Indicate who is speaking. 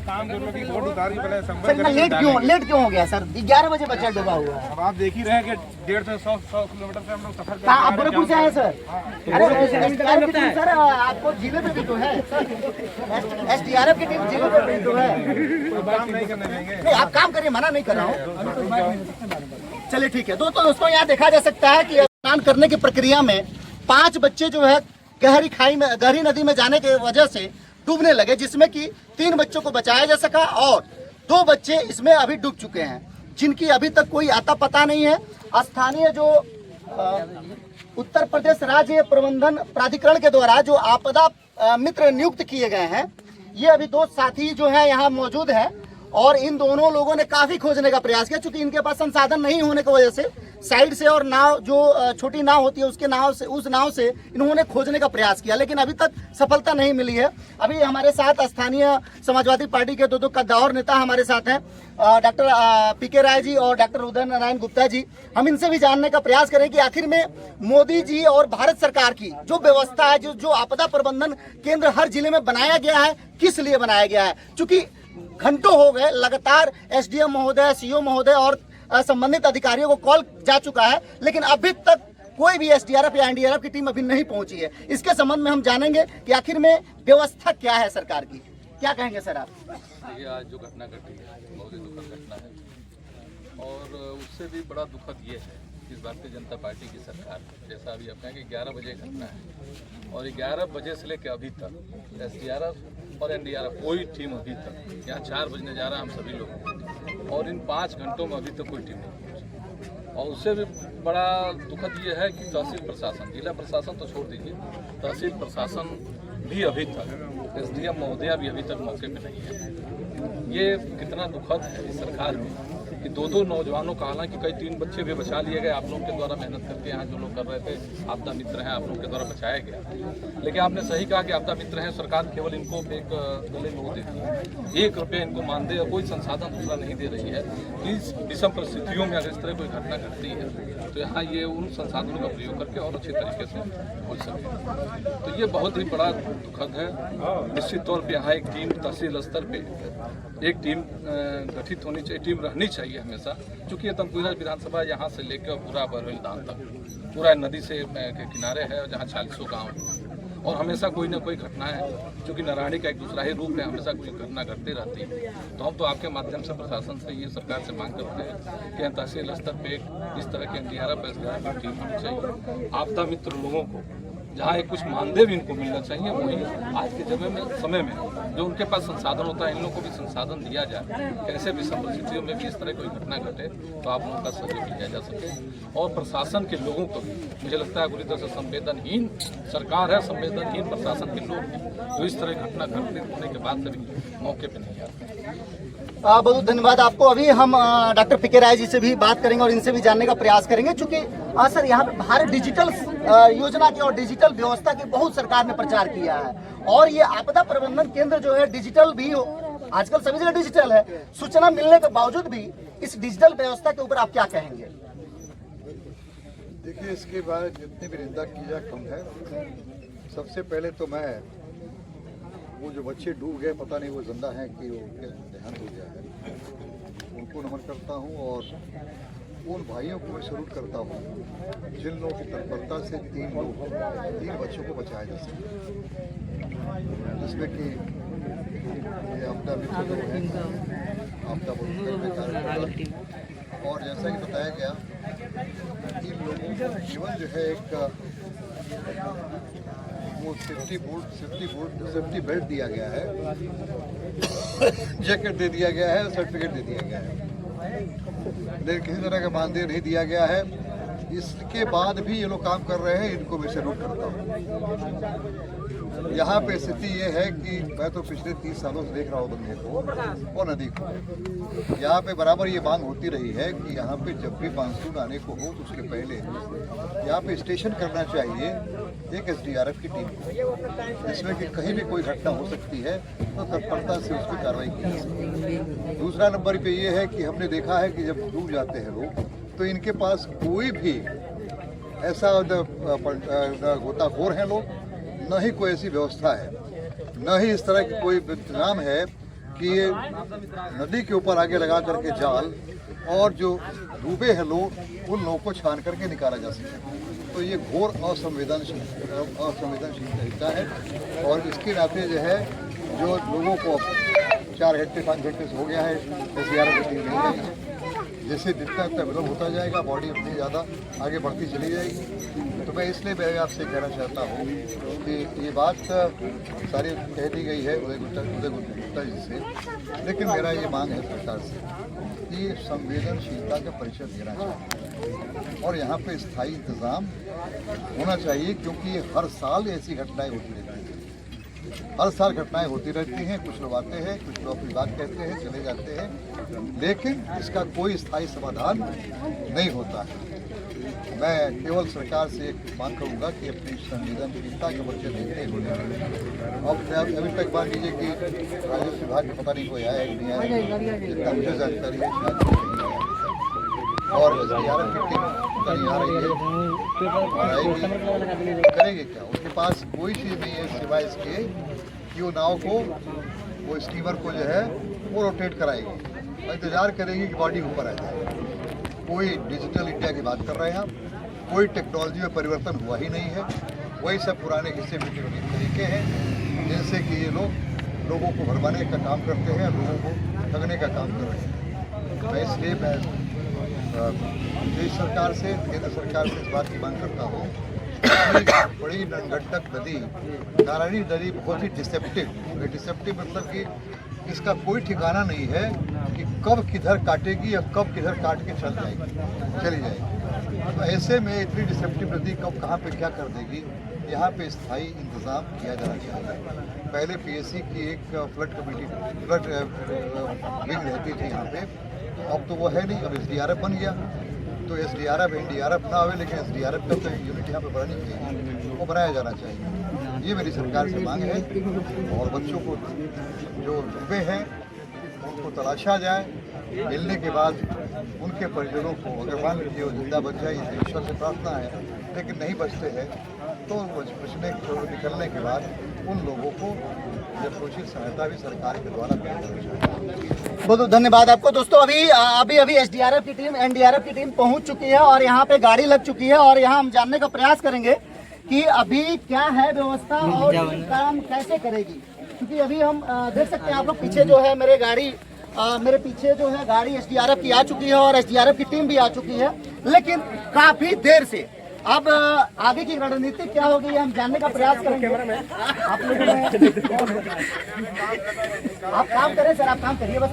Speaker 1: काम करने की बोर्ड उतारी पहले
Speaker 2: सर
Speaker 1: संपर्क
Speaker 2: इतना लेट क्यों हो गया सर? 11 बजे बच्चा डूबा हुआ है।
Speaker 1: अब आप देख ही रहे हैं कि 150 से 100 किलोमीटर से हम लोग सफर कर
Speaker 2: आप गोरखपुर से आए सर? अरे सर आपको जिले पे भी तो है SDRF की टीम जिले पे भी तो है।
Speaker 1: काम नहीं करने देंगे।
Speaker 2: नहीं आप काम करिए, मना नहीं कर रहा हूँ। चलिए ठीक है। दोस्तों यहाँ देखा जा सकता है कि स्नान करने की प्रक्रिया में 5 बच्चे जो है गहरी नदी में जाने की वजह से डूबने लगे, जिसमें कि 3 बच्चों को बचाया जा सका और 2 बच्चे इसमें अभी डूब चुके हैं, जिनकी अभी तक कोई आता पता नहीं है। स्थानीय जो उत्तर प्रदेश राज्य प्रबंधन प्राधिकरण के द्वारा जो आपदा मित्र नियुक्त किए गए हैं, ये अभी 2 साथी जो है यहाँ मौजूद है और इन दोनों लोगों ने काफी खोजने का प्रयास किया, क्योंकि इनके पास संसाधन नहीं होने की वजह से साइड से और नाव जो छोटी नाव होती है उस नाव से इन्होंने खोजने का प्रयास किया, लेकिन अभी तक सफलता नहीं मिली है। अभी हमारे साथ स्थानीय समाजवादी पार्टी के 2 कद्दावर नेता हमारे साथ हैं, डॉक्टर PK राय जी और डॉक्टर उदय नारायण गुप्ता जी। हम इनसे भी जानने का प्रयास करें कि आखिर में मोदी जी और भारत सरकार की जो व्यवस्था है, जो आपदा प्रबंधन केंद्र हर जिले में बनाया गया है, किस लिए बनाया गया है। चूंकि घंटों हो गए लगातार SDM महोदय, CO महोदय और संबंधित अधिकारियों को कॉल जा चुका है, लेकिन अभी तक कोई भी SDRF या NDRF की टीम अभी नहीं पहुंची है। इसके संबंध में हम जानेंगे कि आखिर में व्यवस्था क्या है सरकार की। क्या कहेंगे सर आप?
Speaker 3: ये आज जो घटना घटी है बहुत ही दुखद घटना है और उससे भी बड़ा दुखद ये है कि इस भारतीय जनता पार्टी की सरकार, जैसा अभी आप कहें कि 11 बजे घटना है और 11 बजे से लेकर अभी तक SDRF और NDRF कोई टीम अभी तक, यहाँ 4 बजने जा रहा है हम सभी लोग, और इन 5 घंटों में अभी तक कोई टीम नहीं पहुंची। और उससे भी बड़ा दुखद ये है कि तहसील प्रशासन, जिला प्रशासन तो छोड़ दीजिए, तहसील प्रशासन भी अभी तक, SDM महोदया भी अभी तक मौके पे नहीं है। ये कितना दुखद है इस सरकार में कि 2 नौजवानों का, हालांकि कई 3 बच्चे भी बचा लिए गए, आप लोगों के द्वारा मेहनत करके यहाँ जो लोग कर रहे थे, आपदा मित्र हैं, आप लोगों के द्वारा बचाया गया। लेकिन आपने सही कहा कि आपदा मित्र हैं, सरकार केवल इनको एक गले में वो देती है, 1 रुपये इनको मानदेय और कोई संसाधन दूसरा नहीं दे रही है। इस विषम परिस्थितियों में अगर इस तरह कोई घटना घटती है तो यहाँ ये उन संसाधनों का प्रयोग करके और अच्छे तरीके से हो सके, तो ये बहुत ही बड़ा दुखद है। निश्चित तौर पर यहाँ एक टीम तहसील स्तर पर एक टीम गठित होनी चाहिए, टीम रहनी चाहिए हमेशा, क्योंकि ये तमकुहीरा विधानसभा यहाँ से लेकर पूरा बरवेलदान तक पूरा नदी से के किनारे है, जहाँ 40 गाँव है और हमेशा कोई ना कोई घटना है, क्योंकि नारायणी का एक दूसरा ही रूप है, हमेशा कोई घटना घटती रहती है। तो हम तो आपके माध्यम से प्रशासन से ये सरकार से मांग करते हैं कि तहसील स्तर पर इस तरह के NDRF SDRF टीम होनी चाहिए। आपदा मित्र लोगों को जहाँ एक कुछ मानदेय भी इनको मिलना चाहिए, वही आज के समय में जो उनके पास संसाधन होता है, इन लोगों को भी संसाधन दिया जाए, कैसे भी परिस्थितियों में भी इस तरह कोई घटना घटे तो आप लोगों का सहयोग लिया जा सके। और प्रशासन के लोगों को भी मुझे लगता है पूरी तरह से संवेदनहीन सरकार है, संवेदनहीन प्रशासन के लोग हैं जो इस तरह घटना घटित होने के बाद भी मौके पर नहीं आते।
Speaker 2: बहुत धन्यवाद आपको। अभी हम डॉक्टर PK राय जी से भी बात करेंगे और इनसे भी जानने का प्रयास करेंगे, चूंकि सर यहाँ पे भारत डिजिटल योजना की और डिजिटल व्यवस्था की बहुत सरकार ने प्रचार किया है और ये आपदा प्रबंधन केंद्र जो है डिजिटल भी आजकल सभी जगह डिजिटल है। सूचना मिलने के बावजूद भी इस डिजिटल व्यवस्था के ऊपर आप क्या कहेंगे?
Speaker 4: देखिए, इसके बारे जितनी भी निंदा की जाए कम है। सबसे पहले तो मैं वो जो बच्चे डूब गए, पता नहीं वो जिंदा हैं कि वो देहांत हो गया है, उनको नमन करता हूँ और उन भाइयों को भी सल्यूट करता हूँ जिन लोगों की तत्परता से 3 बच्चों को बचाया जा सके, जिसमें कि ये आपदा मित्र लोग हैं, आपदा कार्य, और जैसा कि बताया गया इन लोगों को केवल जो है एक वो सेफ्टी बेल्ट दिया गया है, जैकेट दे दिया गया है, सर्टिफिकेट दे दिया गया है, लेकिन किसी तरह का मानदेय नहीं दिया गया है। इसके बाद भी ये लोग काम कर रहे हैं, इनको मैं सैल्यूट करता हूँ। यहाँ पे स्थिति ये है कि मैं तो पिछले 30 सालों से देख रहा हूँ बंदे को और नदी को। यहाँ पे बराबर ये मांग होती रही है कि यहाँ पे जब भी मानसून आने को हो तो उसके पहले यहाँ पे स्टेशन करना चाहिए एक SDRF की टीम को, जिसमें कि कहीं भी कोई घटना हो सकती है तो तत्परता से उस पर कार्रवाई की जा सकती है। दूसरा नंबर पे ये है कि हमने देखा है कि जब डूब जाते हैं लोग तो इनके पास कोई भी ऐसा गोताखोर हैं लोग, न ही कोई ऐसी व्यवस्था है, न ही इस तरह की कोई इंतजाम है कि ये नदी के ऊपर आगे लगा करके जाल और जो डूबे हैं लोग उन लोगों को छान करके निकाला जा सके। तो ये घोर असंवेदनशील तरीका है और इसके नाते जो है जो लोगों को 4 घंटे 5 घंटे से हो गया है, 10-11 घंटे नहीं जाएगी। जैसे जितना विलम्ब होता जाएगा बॉडी उतनी ज़्यादा आगे बढ़ती चली जाएगी। तो मैं इसलिए मैं आपसे कहना चाहता हूँ कि ये बात सारी कह दी गई है उदय गुप्ता जी से, लेकिन मेरा ये मांग है सरकार से कि संवेदनशीलता का परिचय देना चाहिए और यहाँ पे स्थायी इंतज़ाम होना चाहिए, क्योंकि हर साल ऐसी घटनाएं होती रहती हैं। हर साल घटनाएं होती रहती हैं, कुछ लोग आते हैं, कुछ लोग अपनी बात कहते हैं, चले जाते हैं, लेकिन इसका कोई स्थायी समाधान नहीं होता है। मैं केवल सरकार से एक मांग करूंगा कि अपनी संवेदनशीलता के परिचय देते हुए अब अभी तक मान लीजिए कि राजस्व विभाग में पता नहीं कोई आया नहीं आया, जितना मुझे जानकारी है शायद नहीं आया और SDRF की टीम कहीं आ रही है और आएगी, करेंगे क्या? उसके पास कोई चीज़ नहीं है सिवाय इसके कि वो नाव को वो स्टीमर को जो है वो रोटेट कराएगी और इंतजार करेगी कि बॉडी ऊपर आ जाए। कोई डिजिटल इंडिया की बात कर रहे हैं हम, कोई टेक्नोलॉजी में परिवर्तन हुआ ही नहीं है, वही सब पुराने किस्से मीठे तरीके हैं जिनसे कि ये लोगों को भरमाने का काम करते हैं, लोगों को ठगने का काम कर रहे हैं। मैं इसलिए देश सरकार से, केंद्र सरकार से इस बात की मांग करता हूँ कि बड़ी गंडक नदी, नारायणी नदी बहुत ही डिसेप्टिव मतलब कि इसका कोई ठिकाना नहीं है कि कब किधर काटेगी या कब किधर काट के चली जाएगी। तो ऐसे में इतनी डिसेप्टिव नदी कब कहाँ पे क्या कर देगी, यहाँ पे स्थायी इंतज़ाम किया जाना चाहिए। पहले PSC की एक फ्लड विंग रहती थी यहाँ पे, अब तो वो है नहीं, अब SDRF बन गया। तो SDRF NDRF ना आवे, लेकिन SDRF का तो यूनिट यहाँ पे बनानी चाहिए, वो बनाया जाना चाहिए। ये मेरी सरकार से मांग है और बच्चों को जो डूबे हैं उनको तलाशा जाए, मिलने के बाद उनके परिजनों को अगर मान लीजिए वो जिंदा बच जाए, ये ईश्वर से प्रार्थना है, लेकिन नहीं बचते हैं तो निकलने के बाद उन लोगों को जब उचित सहायता भी सरकार के द्वारा दी जानी चाहिए।
Speaker 2: बहुत धन्यवाद आपको। दोस्तों अभी SDRF की टीम NDRF की टीम पहुंच चुकी है और यहाँ पे गाड़ी लग चुकी है और यहाँ हम जानने का प्रयास करेंगे कि अभी क्या है व्यवस्था और काम कैसे करेगी, क्योंकि अभी हम देख सकते हैं आप लोग पीछे जो है मेरे पीछे जो है गाड़ी SDRF की आ चुकी है और SDRF की टीम भी आ चुकी है, लेकिन काफी देर से। अब आगे की रणनीति क्या होगी हम जानने का प्रयास करेंगे। आप लोग आप काम करें सर, आप काम करिए बस।